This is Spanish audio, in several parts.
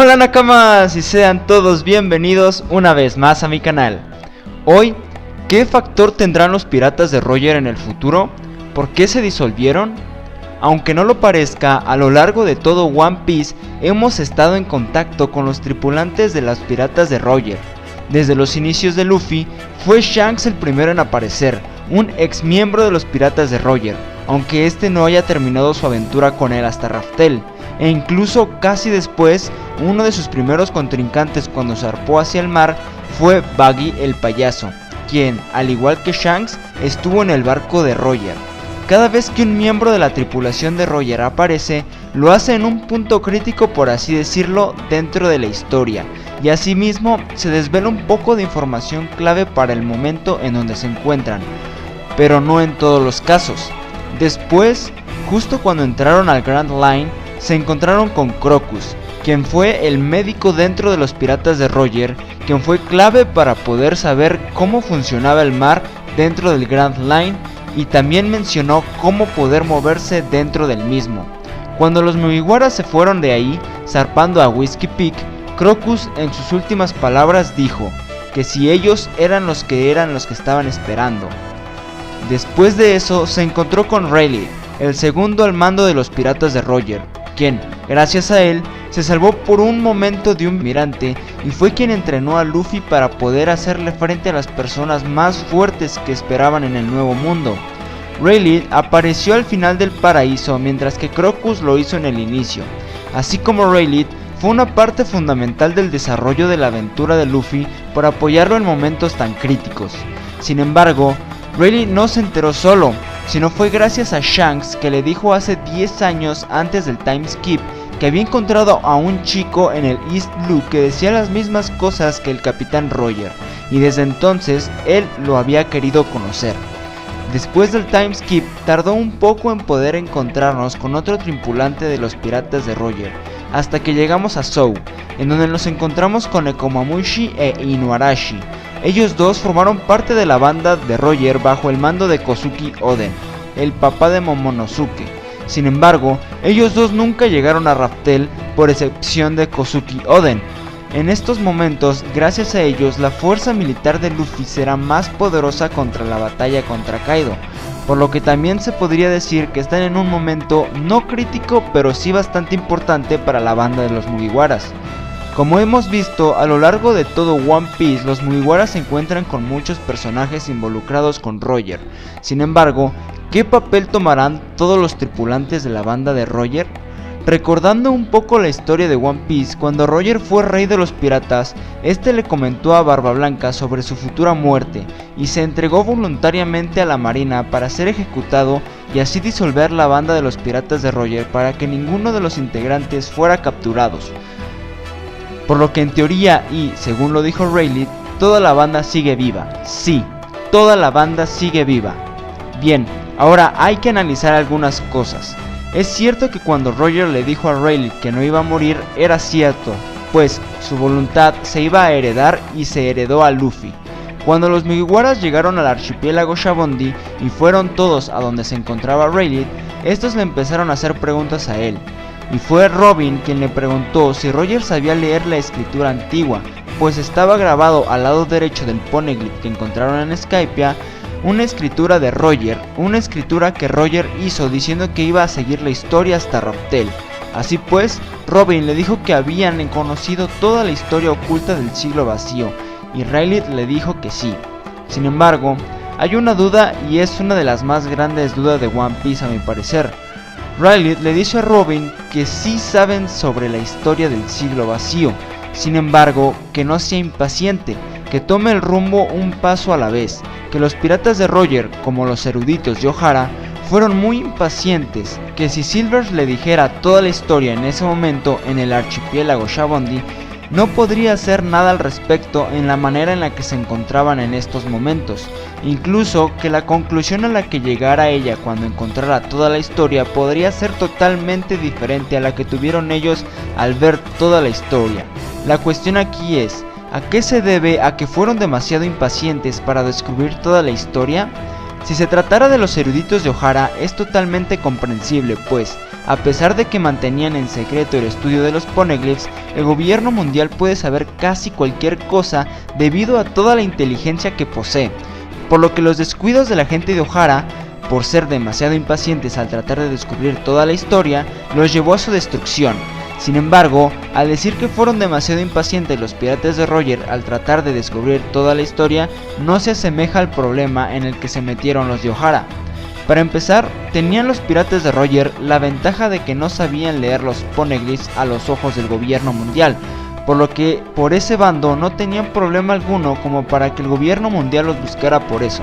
Hola Nakamas y sean todos bienvenidos una vez más a mi canal. Hoy, ¿qué factor tendrán los piratas de Roger en el futuro? ¿Por qué se disolvieron? Aunque no lo parezca, a lo largo de todo One Piece hemos estado en contacto con los tripulantes de las piratas de Roger. Desde los inicios de Luffy, fue Shanks el primero en aparecer, un ex miembro de los piratas de Roger, aunque este no haya terminado su aventura con él hasta Raftel. E incluso casi después, uno de sus primeros contrincantes cuando zarpó hacia el mar fue Buggy el payaso, quien, al igual que Shanks, estuvo en el barco de Roger. Cada vez que un miembro de la tripulación de Roger aparece, lo hace en un punto crítico, por así decirlo, dentro de la historia, y asimismo se desvela un poco de información clave para el momento en donde se encuentran, pero no en todos los casos. Después, justo cuando entraron al Grand Line, se encontraron con Crocus, quien fue el médico dentro de los piratas de Roger, quien fue clave para poder saber cómo funcionaba el mar dentro del Grand Line, y también mencionó cómo poder moverse dentro del mismo. Cuando los Mugiwaras se fueron de ahí, zarpando a Whiskey Peak, Crocus en sus últimas palabras dijo que si ellos eran los que estaban esperando. Después de eso se encontró con Rayleigh, el segundo al mando de los piratas de Roger, quien, gracias a él, se salvó por un momento de un mirante y fue quien entrenó a Luffy para poder hacerle frente a las personas más fuertes que esperaban en el nuevo mundo. Rayleigh apareció al final del paraíso, mientras que Crocus lo hizo en el inicio. Así como Rayleigh fue una parte fundamental del desarrollo de la aventura de Luffy por apoyarlo en momentos tan críticos. Sin embargo, Rayleigh no se enteró solo, sino fue gracias a Shanks, que le dijo hace 10 años antes del time skip que había encontrado a un chico en el East Blue que decía las mismas cosas que el Capitán Roger, y desde entonces él lo había querido conocer. Después del time skip tardó un poco en poder encontrarnos con otro tripulante de los piratas de Roger, hasta que llegamos a Zou, en donde nos encontramos con Nekomamushi e Inuarashi. Ellos dos formaron parte de la banda de Roger bajo el mando de Kozuki Oden, el papá de Momonosuke. Sin embargo, ellos dos nunca llegaron a Raftel, por excepción de Kozuki Oden. En estos momentos, gracias a ellos, la fuerza militar de Luffy será más poderosa contra la batalla contra Kaido, por lo que también se podría decir que están en un momento no crítico, pero sí bastante importante para la banda de los Mugiwaras. Como hemos visto, a lo largo de todo One Piece, los Mugiwaras se encuentran con muchos personajes involucrados con Roger. Sin embargo, ¿qué papel tomarán todos los tripulantes de la banda de Roger? Recordando un poco la historia de One Piece, cuando Roger fue rey de los piratas, este le comentó a Barba Blanca sobre su futura muerte, y se entregó voluntariamente a la marina para ser ejecutado y así disolver la banda de los piratas de Roger para que ninguno de los integrantes fuera capturados. Por lo que en teoría y según lo dijo Rayleigh, toda la banda sigue viva. Sí, toda la banda sigue viva. Bien, ahora hay que analizar algunas cosas. Es cierto que cuando Roger le dijo a Rayleigh que no iba a morir era cierto, pues su voluntad se iba a heredar y se heredó a Luffy. Cuando los Mugiwaras llegaron al archipiélago Shabondi y fueron todos a donde se encontraba Rayleigh, estos le empezaron a hacer preguntas a él. Y fue Robin quien le preguntó si Roger sabía leer la escritura antigua, pues estaba grabado al lado derecho del poneglyph que encontraron en Skypiea, una escritura de Roger, una escritura que Roger hizo diciendo que iba a seguir la historia hasta Raftel. Así pues, Robin le dijo que habían conocido toda la historia oculta del siglo vacío, y Rayleigh le dijo que sí. Sin embargo, hay una duda, y es una de las más grandes dudas de One Piece a mi parecer. Rayleigh le dice a Robin que sí saben sobre la historia del siglo vacío, sin embargo, que no sea impaciente, que tome el rumbo un paso a la vez, que los piratas de Roger, como los eruditos de Ohara, fueron muy impacientes, que si Silvers le dijera toda la historia en ese momento en el archipiélago Shabondi, no podría hacer nada al respecto en la manera en la que se encontraban en estos momentos, incluso que la conclusión a la que llegara ella cuando encontrara toda la historia podría ser totalmente diferente a la que tuvieron ellos al ver toda la historia. La cuestión aquí es, ¿a qué se debe a que fueron demasiado impacientes para descubrir toda la historia? Si se tratara de los eruditos de Ohara es totalmente comprensible, pues A pesar de que mantenían en secreto el estudio de los poneglyphs, el gobierno mundial puede saber casi cualquier cosa debido a toda la inteligencia que posee, por lo que los descuidos de la gente de Ohara, por ser demasiado impacientes al tratar de descubrir toda la historia, los llevó a su destrucción. Sin embargo, al decir que fueron demasiado impacientes los piratas de Roger al tratar de descubrir toda la historia, no se asemeja al problema en el que se metieron los de Ohara. Para empezar, tenían los piratas de Roger la ventaja de que no sabían leer los poneglyphs a los ojos del gobierno mundial, por lo que por ese bando no tenían problema alguno como para que el gobierno mundial los buscara por eso.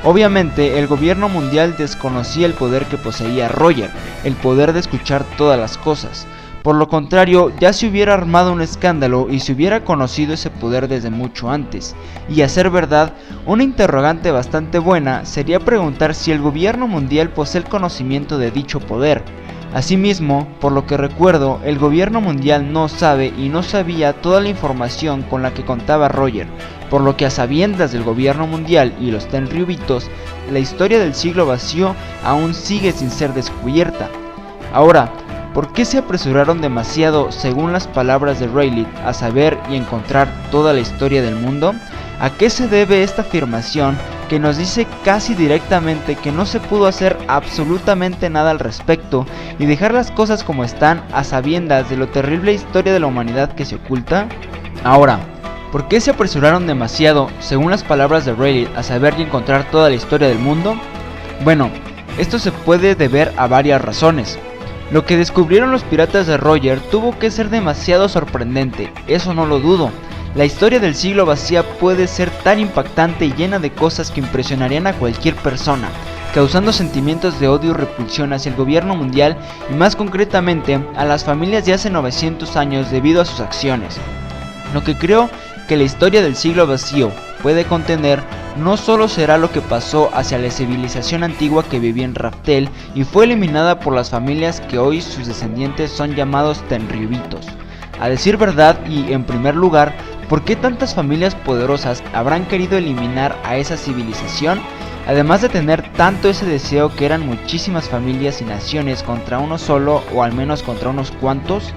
Obviamente, el gobierno mundial desconocía el poder que poseía Roger, el poder de escuchar todas las cosas. Por lo contrario, ya se hubiera armado un escándalo y se hubiera conocido ese poder desde mucho antes. Y a ser verdad, una interrogante bastante buena sería preguntar si el gobierno mundial posee el conocimiento de dicho poder. Asimismo, por lo que recuerdo, el gobierno mundial no sabe y no sabía toda la información con la que contaba Roger, por lo que a sabiendas del gobierno mundial y los Tenryubitos, la historia del siglo vacío aún sigue sin ser descubierta. Ahora, ¿por qué se apresuraron demasiado, según las palabras de Rayleigh, a saber y encontrar toda la historia del mundo? ¿A qué se debe esta afirmación que nos dice casi directamente que no se pudo hacer absolutamente nada al respecto y dejar las cosas como están a sabiendas de lo terrible historia de la humanidad que se oculta? Ahora, ¿por qué se apresuraron demasiado, según las palabras de Rayleigh, a saber y encontrar toda la historia del mundo? Bueno, esto se puede deber a varias razones. Lo que descubrieron los piratas de Roger tuvo que ser demasiado sorprendente, eso no lo dudo. La historia del siglo vacío puede ser tan impactante y llena de cosas que impresionarían a cualquier persona, causando sentimientos de odio y repulsión hacia el gobierno mundial y más concretamente a las familias de hace 900 años debido a sus acciones. Lo que creo que la historia del siglo vacío puede contener no solo será lo que pasó hacia la civilización antigua que vivía en Raftel y fue eliminada por las familias que hoy sus descendientes son llamados Tenryubitos. A decir verdad y en primer lugar, ¿por qué tantas familias poderosas habrán querido eliminar a esa civilización? Además de tener tanto ese deseo que eran muchísimas familias y naciones contra uno solo o al menos contra unos cuantos.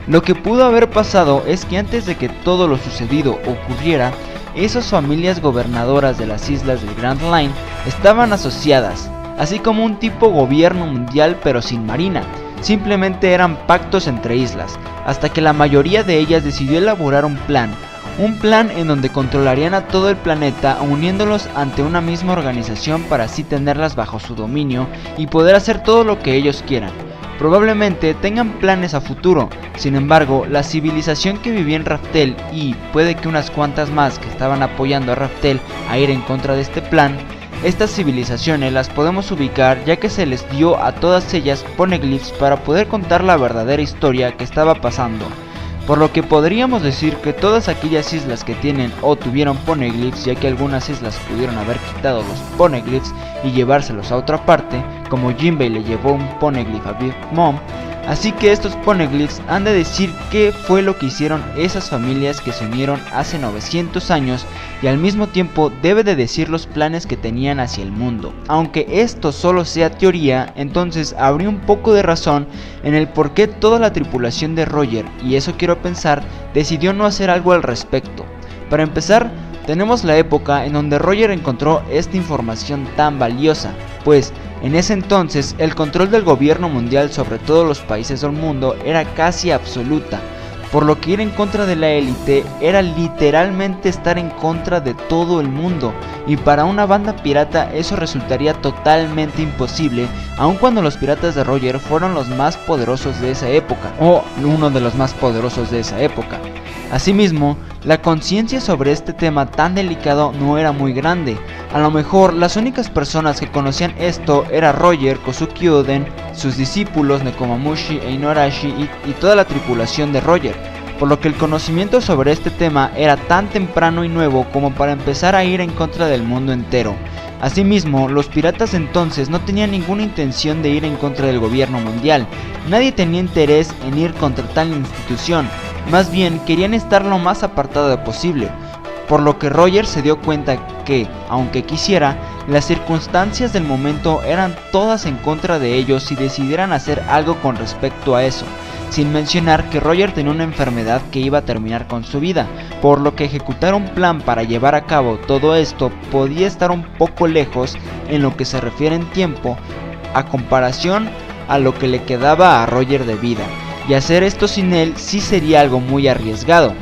Lo que pudo haber pasado es que antes de que todo lo sucedido ocurriera, esas familias gobernadoras de las islas del Grand Line estaban asociadas, así como un tipo gobierno mundial pero sin marina. Simplemente eran pactos entre islas, hasta que la mayoría de ellas decidió elaborar un plan en donde controlarían a todo el planeta uniéndolos ante una misma organización para así tenerlas bajo su dominio y poder hacer todo lo que ellos quieran. Probablemente tengan planes a futuro, sin embargo, la civilización que vivía en Raftel y puede que unas cuantas más que estaban apoyando a Raftel a ir en contra de este plan, estas civilizaciones las podemos ubicar ya que se les dio a todas ellas poneglyphs para poder contar la verdadera historia que estaba pasando. Por lo que podríamos decir que todas aquellas islas que tienen o tuvieron poneglyphs, ya que algunas islas pudieron haber quitado los poneglyphs y llevárselos a otra parte, como Jinbei le llevó un poneglyph a Big Mom, así que estos poneglyphs han de decir qué fue lo que hicieron esas familias que se unieron hace 900 años y al mismo tiempo debe de decir los planes que tenían hacia el mundo. Aunque esto solo sea teoría, entonces habría un poco de razón en el por qué toda la tripulación de Roger, y eso quiero pensar, decidió no hacer algo al respecto. Para empezar, tenemos la época en donde Roger encontró esta información tan valiosa, pues en ese entonces el control del gobierno mundial sobre todos los países del mundo era casi absoluta, por lo que ir en contra de la élite era literalmente estar en contra de todo el mundo, y para una banda pirata eso resultaría totalmente imposible, aun cuando los piratas de Roger fueron los más poderosos de esa época, o uno de los más poderosos de esa época. Asimismo, la conciencia sobre este tema tan delicado no era muy grande. A lo mejor las únicas personas que conocían esto era Roger, Kozuki Oden, sus discípulos Nekomamushi e Inuarashi y toda la tripulación de Roger, por lo que el conocimiento sobre este tema era tan temprano y nuevo como para empezar a ir en contra del mundo entero. Asimismo, los piratas entonces no tenían ninguna intención de ir en contra del gobierno mundial, nadie tenía interés en ir contra tal institución, más bien querían estar lo más apartado posible, por lo que Roger se dio cuenta que, aunque quisiera, Las circunstancias del momento eran todas en contra de ellos si decidieran hacer algo con respecto a eso, sin mencionar que Roger tenía una enfermedad que iba a terminar con su vida, por lo que ejecutar un plan para llevar a cabo todo esto podía estar un poco lejos en lo que se refiere en tiempo a comparación a lo que le quedaba a Roger de vida, y hacer esto sin él sí sería algo muy arriesgado.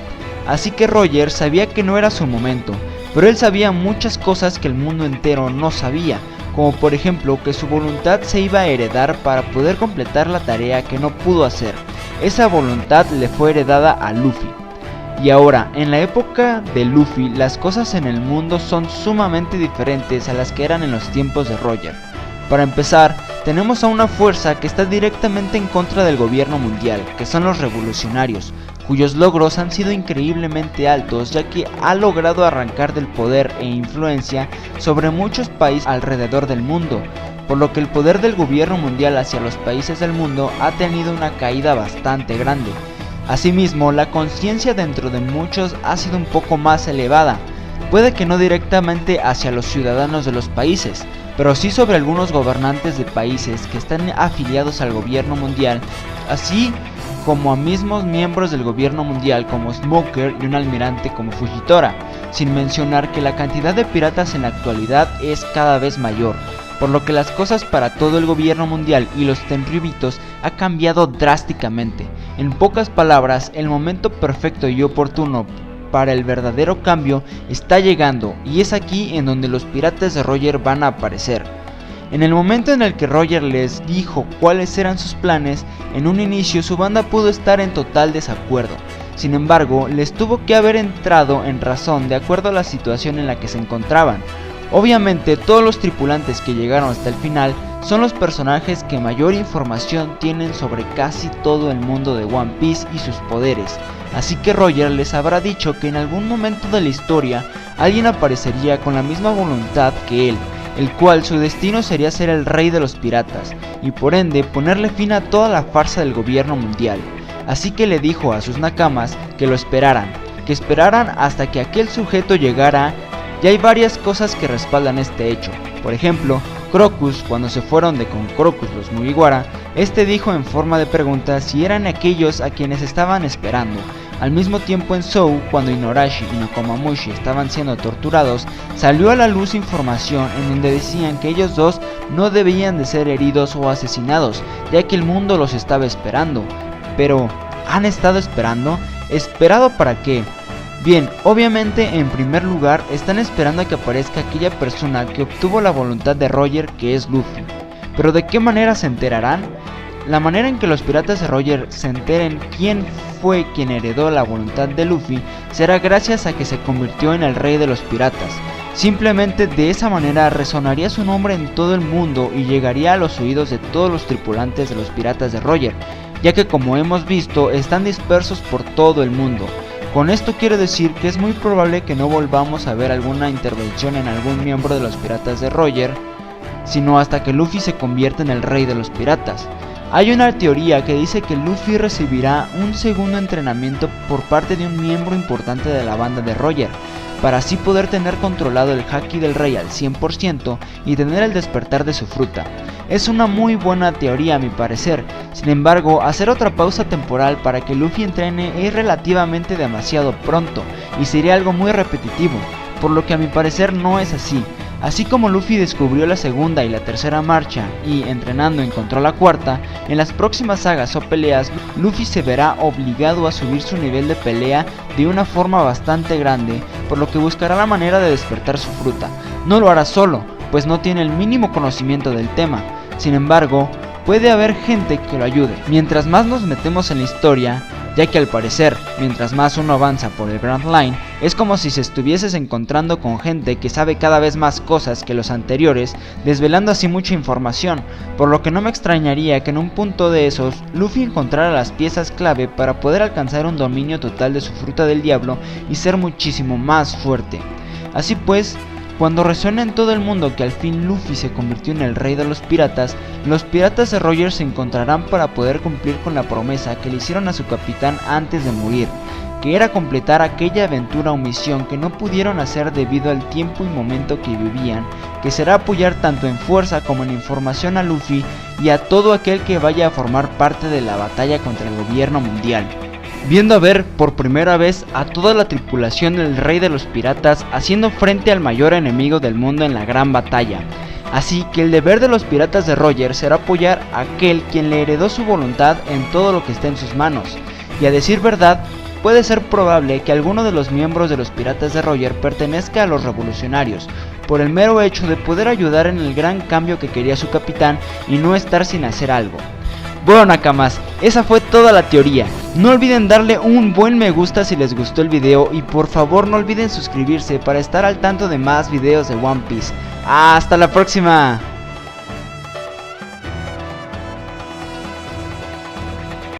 Así que Roger sabía que no era su momento, pero él sabía muchas cosas que el mundo entero no sabía, como por ejemplo que su voluntad se iba a heredar para poder completar la tarea que no pudo hacer. Esa voluntad le fue heredada a Luffy. Y ahora, en la época de Luffy, las cosas en el mundo son sumamente diferentes a las que eran en los tiempos de Roger. Para empezar, tenemos a una fuerza que está directamente en contra del gobierno mundial, que son los revolucionarios, cuyos logros han sido increíblemente altos, ya que ha logrado arrancar del poder e influencia sobre muchos países alrededor del mundo, por lo que el poder del gobierno mundial hacia los países del mundo ha tenido una caída bastante grande. Asimismo, la conciencia dentro de muchos ha sido un poco más elevada, puede que no directamente hacia los ciudadanos de los países, pero sí sobre algunos gobernantes de países que están afiliados al gobierno mundial, así como a mismos miembros del gobierno mundial como Smoker y un almirante como Fujitora, sin mencionar que la cantidad de piratas en la actualidad es cada vez mayor, por lo que las cosas para todo el gobierno mundial y los Tenryubitos ha cambiado drásticamente. En pocas palabras, el momento perfecto y oportuno para el verdadero cambio está llegando, y es aquí en donde los piratas de Roger van a aparecer. En el momento en el que Roger les dijo cuáles eran sus planes, en un inicio su banda pudo estar en total desacuerdo. Sin embargo, les tuvo que haber entrado en razón de acuerdo a la situación en la que se encontraban. Obviamente, todos los tripulantes que llegaron hasta el final son los personajes que mayor información tienen sobre casi todo el mundo de One Piece y sus poderes. Así que Roger les habrá dicho que en algún momento de la historia alguien aparecería con la misma voluntad que él, el cual su destino sería ser el rey de los piratas, y por ende ponerle fin a toda la farsa del gobierno mundial. Así que le dijo a sus nakamas que lo esperaran, hasta que aquel sujeto llegara, y hay varias cosas que respaldan este hecho. Por ejemplo, Crocus, cuando se fueron de con Crocus los Mugiwara, este dijo en forma de pregunta si eran aquellos a quienes estaban esperando. Al mismo tiempo en Zou, cuando Inuarashi y Nekomamushi estaban siendo torturados, salió a la luz información en donde decían que ellos dos no debían de ser heridos o asesinados, ya que el mundo los estaba esperando. Pero, ¿han estado esperando? ¿Esperado para qué? Bien, obviamente en primer lugar están esperando a que aparezca aquella persona que obtuvo la voluntad de Roger, que es Luffy. Pero ¿de qué manera se enterarán? La manera en que los piratas de Roger se enteren quién fue quien heredó la voluntad de Luffy será gracias a que se convirtió en el rey de los piratas. Simplemente de esa manera resonaría su nombre en todo el mundo y llegaría a los oídos de todos los tripulantes de los piratas de Roger, ya que como hemos visto están dispersos por todo el mundo. Con esto quiero decir que es muy probable que no volvamos a ver alguna intervención en algún miembro de los piratas de Roger, sino hasta que Luffy se convierta en el rey de los piratas. Hay una teoría que dice que Luffy recibirá un segundo entrenamiento por parte de un miembro importante de la banda de Roger, para así poder tener controlado el Haki del Rey al 100% y tener el despertar de su fruta. Es una muy buena teoría a mi parecer. Sin embargo, hacer otra pausa temporal para que Luffy entrene es relativamente demasiado pronto y sería algo muy repetitivo, por lo que a mi parecer no es así. Así como Luffy descubrió la segunda y la tercera marcha y entrenando encontró la cuarta, en las próximas sagas o peleas Luffy se verá obligado a subir su nivel de pelea de una forma bastante grande, por lo que buscará la manera de despertar su fruta. No lo hará solo, pues no tiene el mínimo conocimiento del tema. Sin embargo, puede haber gente que lo ayude. Mientras más nos metemos en la historia, ya que al parecer, mientras más uno avanza por el Grand Line, es como si se estuvieses encontrando con gente que sabe cada vez más cosas que los anteriores, desvelando así mucha información, por lo que no me extrañaría que en un punto de esos, Luffy encontrara las piezas clave para poder alcanzar un dominio total de su fruta del diablo y ser muchísimo más fuerte. Así pues, cuando resuena en todo el mundo que al fin Luffy se convirtió en el rey de los piratas de Roger se encontrarán para poder cumplir con la promesa que le hicieron a su capitán antes de morir. que era completar aquella aventura o misión que no pudieron hacer debido al tiempo y momento que vivían, que será apoyar tanto en fuerza como en información a Luffy y a todo aquel que vaya a formar parte de la batalla contra el gobierno mundial, viendo a ver por primera vez a toda la tripulación del rey de los piratas haciendo frente al mayor enemigo del mundo en la gran batalla. Así que el deber de los piratas de Roger será apoyar a aquel quien le heredó su voluntad en todo lo que esté en sus manos, y a decir verdad, puede ser probable que alguno de los miembros de los piratas de Roger pertenezca a los revolucionarios, por el mero hecho de poder ayudar en el gran cambio que quería su capitán y no estar sin hacer algo. Bueno, Nakamas, esa fue toda la teoría. No olviden darle un buen me gusta si les gustó el video y por favor no olviden suscribirse para estar al tanto de más videos de One Piece. ¡Hasta la próxima!